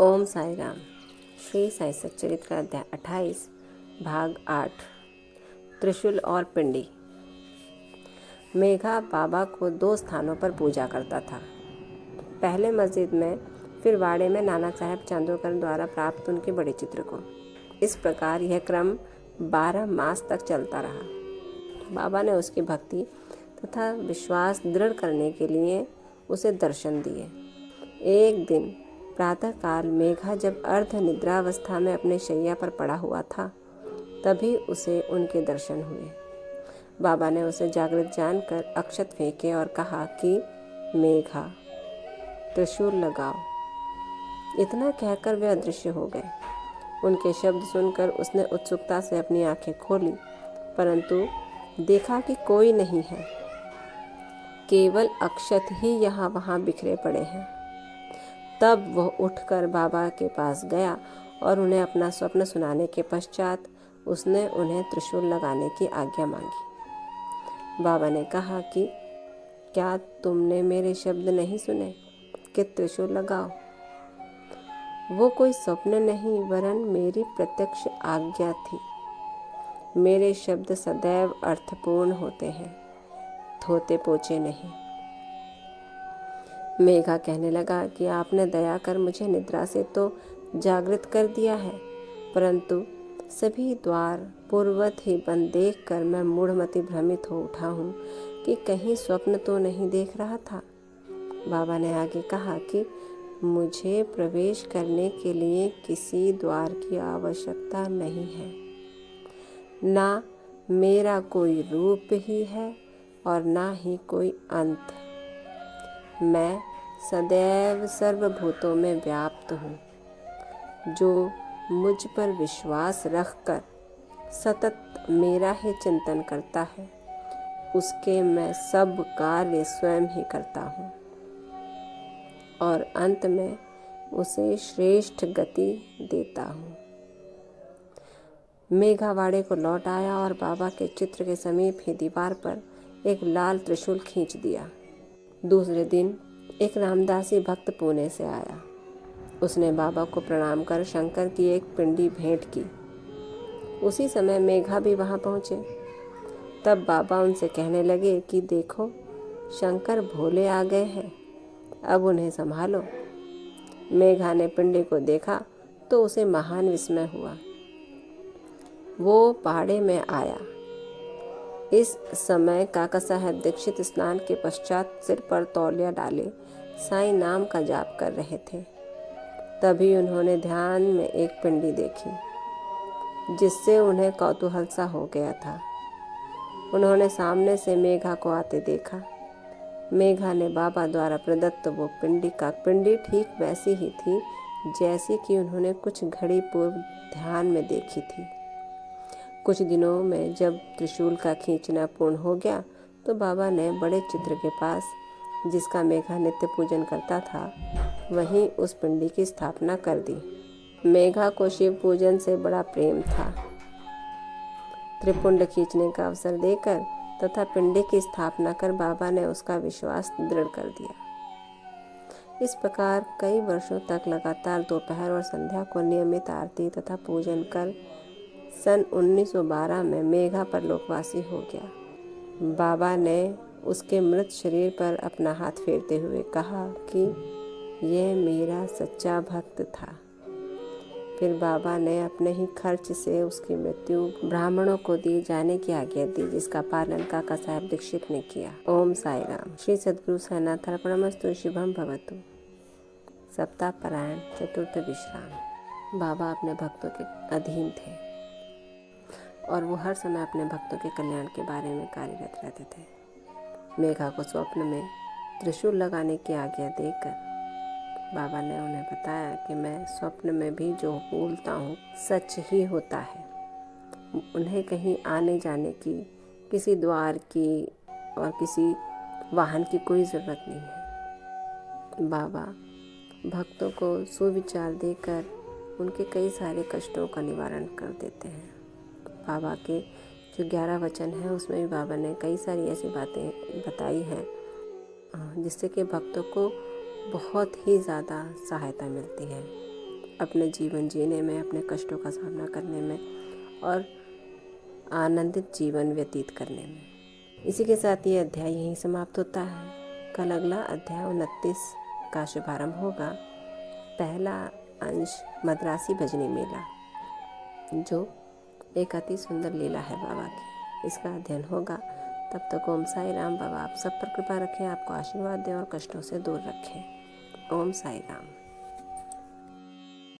ओम साई राम। श्री साई सच्चरित्र अध्याय 28 भाग 8 त्रिशूल और पिंडी। मेघा बाबा को 2 स्थानों पर पूजा करता था, पहले मस्जिद में, फिर वाड़े में नाना साहब चांदोकर द्वारा प्राप्त उनके बड़े चित्र को। इस प्रकार यह क्रम 12 मास तक चलता रहा। बाबा ने उसकी भक्ति तथा विश्वास दृढ़ करने के लिए उसे दर्शन दिए। एक दिन प्रातःकाल मेघा जब अर्ध निद्रावस्था में अपने शैया पर पड़ा हुआ था, तभी उसे उनके दर्शन हुए। बाबा ने उसे जागृत जानकर अक्षत फेंके और कहा कि मेघा, त्रिशूल लगाओ। इतना कहकर वे अदृश्य हो गए। उनके शब्द सुनकर उसने उत्सुकता से अपनी आंखें खोली, परंतु देखा कि कोई नहीं है, केवल अक्षत ही यहाँ वहाँ बिखरे पड़े हैं। तब वह उठकर बाबा के पास गया और उन्हें अपना स्वप्न सुनाने के पश्चात उसने उन्हें त्रिशूल लगाने की आज्ञा मांगी। बाबा ने कहा कि क्या तुमने मेरे शब्द नहीं सुने कि त्रिशूल लगाओ? वो कोई स्वप्न नहीं वरन मेरी प्रत्यक्ष आज्ञा थी। मेरे शब्द सदैव अर्थपूर्ण होते हैं, थोते पोचे नहीं। मेघा कहने लगा कि आपने दया कर मुझे निद्रा से तो जागृत कर दिया है, परंतु सभी द्वार पूर्ववत ही बंद देखकर मैं मूढ़मति भ्रमित हो उठा हूँ कि कहीं स्वप्न तो नहीं देख रहा था। बाबा ने आगे कहा कि मुझे प्रवेश करने के लिए किसी द्वार की आवश्यकता नहीं है, ना मेरा कोई रूप ही है और ना ही कोई अंत। मैं सदैव सर्वभूतों में व्याप्त हूँ। जो मुझ पर विश्वास रखकर सतत मेरा ही चिंतन करता है, उसके मैं सब कार्य स्वयं ही करता हूँ और अंत में उसे श्रेष्ठ गति देता हूँ। मेघा वाड़े को लौट आया और बाबा के चित्र के समीप ही दीवार पर एक लाल त्रिशूल खींच दिया। दूसरे दिन एक रामदासी भक्त पुणे से आया। उसने बाबा को प्रणाम कर शंकर की एक पिंडी भेंट की। उसी समय मेघा भी वहां पहुंचे। तब बाबा उनसे कहने लगे कि देखो, शंकर भोले आ गए हैं, अब उन्हें संभालो। मेघा ने पिंडी को देखा तो उसे महान विस्मय हुआ। वो पहाड़े में आया। इस समय काका साहब दीक्षित स्नान के पश्चात सिर पर तौलिया डाले साईं नाम का जाप कर रहे थे। तभी उन्होंने ध्यान में एक पिंडी देखी, जिससे उन्हें कौतूहल सा हो गया था। उन्होंने सामने से मेघा को आते देखा। मेघा ने बाबा द्वारा प्रदत्त वो पिंडी ठीक वैसी ही थी जैसी कि उन्होंने कुछ घड़ी पूर्व ध्यान में देखी थी। कुछ दिनों में जब त्रिशूल का खींचना पूर्ण हो गया, तो बाबा ने बड़े चित्र के पास, जिसका मेघा नित्य पूजन करता था, वहीं उस पिंडी की स्थापना कर दी। मेघा को शिव पूजन से बड़ा प्रेम था। त्रिपुंड खींचने का अवसर देकर तथा पिंडी की स्थापना कर बाबा ने उसका विश्वास दृढ़ कर दिया। इस प्रकार कई वर्षों तक लगातार दोपहर और संध्या को नियमित आरती तथा पूजन कर सन 1912 में मेघा परलोकवासी हो गया। बाबा ने उसके मृत शरीर पर अपना हाथ फेरते हुए कहा कि यह मेरा सच्चा भक्त था। फिर बाबा ने अपने ही खर्च से उसकी मृत्यु ब्राह्मणों को दिए जाने की आज्ञा दी, जिसका पालन काका साहब दीक्षित ने किया। ओम साई राम। श्री सद्गुरु साईनाथार्पणमस्तु। शुभम भवतु। सप्ताह पारायण चतुर्थ विश्राम। बाबा अपने भक्तों के अधीन थे और वो हर समय अपने भक्तों के कल्याण के बारे में कार्यरत रहते थे। मेघा को स्वप्न में त्रिशूल लगाने की आज्ञा देकर बाबा ने उन्हें बताया कि मैं स्वप्न में भी जो बोलता हूँ सच ही होता है। उन्हें कहीं आने जाने की, किसी द्वार की और किसी वाहन की कोई ज़रूरत नहीं है। बाबा भक्तों को सुविचार देकर उनके कई सारे कष्टों का निवारण कर देते हैं। बाबा के जो 11 वचन हैं, उसमें भी बाबा ने कई सारी ऐसी बातें बताई हैं जिससे कि भक्तों को बहुत ही ज़्यादा सहायता मिलती है। अपने जीवन जीने में, अपने कष्टों का सामना करने में और आनंदित जीवन व्यतीत करने में। इसी के साथ ये अध्याय यहीं समाप्त होता है। कल अगला अध्याय 29 का शुभारंभ होगा। पहला अंश मद्रासी भजनी मेला, जो एक अति सुंदर लीला है बाबा की, इसका अध्ययन होगा। तब तक ओम साई राम। बाबा आप सब पर कृपा रखें, आपको आशीर्वाद दें और कष्टों से दूर रखें। ओम साई राम।